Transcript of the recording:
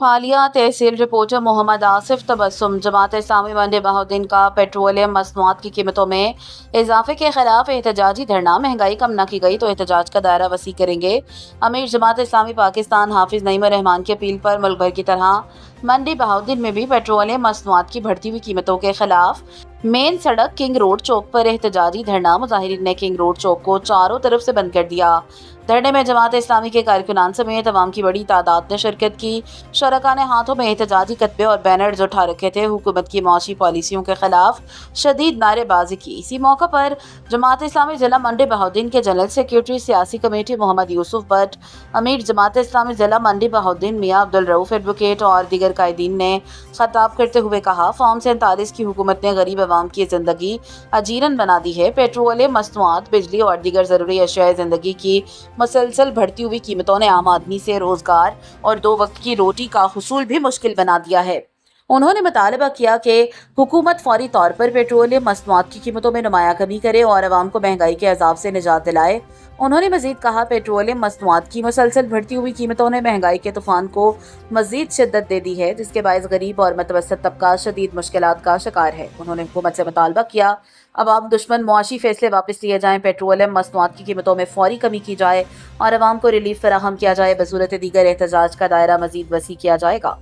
हालिया तहसील रिपोर्टर मोहम्मद आसिफ तबस्सुम जमात इस्लामी मंडी बहाउद्दीन का पेट्रोलियम मसनूआत की कीमतों में इजाफे के खिलाफ एहतजाजी धरना। महंगाई कम न की गई तो एहतजाज का दायरा वसी करेंगे। अमीर जमात इस्लामी पाकिस्तान हाफिज नईम रहमान की अपील पर मुल्क भर की तरह मंडी बहाउद्दीन में भी पेट्रोलियम मसनूआत की बढ़ती हुई कीमतों के खिलाफ मेन सड़क किंग रोड चौक पर एहतजाजी धरना। मुजाहिरीन ने किंग रोड चौक को चारों तरफ से बंद कर दिया। धरने में जमात इस्लामी के कारकुनान समेत अवाम की बड़ी तादाद ने शिरकत की। शरका ने हाथों में एहतजाजी कतबे और बैनर्स उठा रखे थे। हुकूमत की मौशी पॉलिसियों के खिलाफ शदीद नारेबाजी की। इसी मौके पर जमात इस्लामी जिला मंडी बहाउद्दीन के जनरल सेक्रेटरी सियासी कमेटी मोहम्मद यूसुफ भट्ट, अमीर जमात इस्लामी जिला मंडी बहाउद्दीन मियां अब्दुल रऊफ एडवोकेट और दीगर कायदीन ने खिताब करते हुए कहा, फॉर्म 47 की हुकूमत ने गरीब अवाम की जिंदगी अजीरन बना दी है। पेट्रोलियम मसनूआत, बिजली और दीगर जरूरी अशियाए जिंदगी की मुसलसल बढ़ती हुई कीमतों ने आम आदमी से रोजगार और 2 वक्त की रोटी का हुसूल भी मुश्किल बना दिया है। उन्होंने मुतालबा किया कि हुकूमत फौरी तौर पर पेट्रोलियम मसनूआत की कीमतों में नुमाया कमी करे और अवाम को महंगाई के अजाब से निजात दिलाए। उन्होंने मजीद कहा, पेट्रोलियम मसनूआत की मुसलसल बढ़ती हुई कीमतों ने महंगाई के तूफान को मजीद शिद्दत दे दी है, जिसके बायस गरीब और मतवसत तबका शदीद मुश्किलात का शिकार है। उन्होंने हुकूमत से मुतालबा किया, अवाम दुश्मन मुआशी फैसले वापस लिए जाएं, पेट्रोलियम मसनूआत की कीमतों में फौरी कमी की जाए और अवाम को रिलीफ फराहम किया जाए। बसूरत दीगर एहतजाज का दायरा मजीद वसी किया जाएगा।